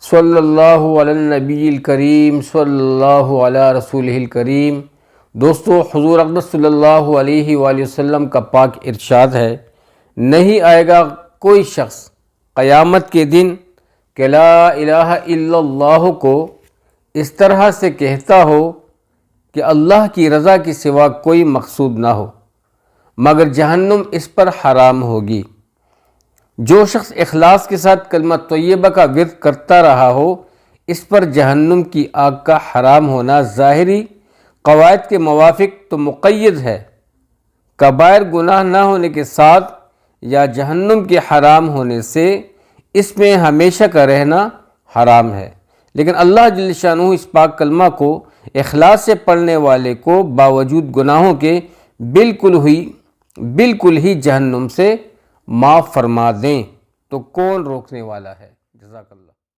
सल्लल्लाहु अला नबील करीम सल्लल्लाहु अला रसूलिल करीम। दोस्तों, हुज़ूर अक़दस सल्लल्लाहु अलैहि वसल्लम का पाक इरशाद है, नहीं आएगा कोई शख्स क़यामत के दिन कि ला इलाहा इल्लल्लाह को इस तरह से कहता हो कि अल्लाह की रज़ा के सिवा कोई मकसूद ना हो, मगर जहन्नुम इस पर हराम होगी। जो शख्स इखलास के साथ कलमा तय्यबा का विर्द करता रहा हो, इस पर जहन्नुम की आग का हराम होना ज़ाहिरी क़वायद के मुवाफ़िक तो मुक़य्यद है। कबायर गुनाह न होने के साथ या जहन्नुम के हराम होने से इसमें हमेशा का रहना हराम है। लेकिन अल्लाह जल्ल शानुहू इस पाक कलमा को इखलास से पढ़ने वाले को बावजूद गुनाहों के बिल्कुल ही जहन्नुम से माफ़ फरमा दें, तो कौन रोकने वाला है। जज़ाकल्लाह।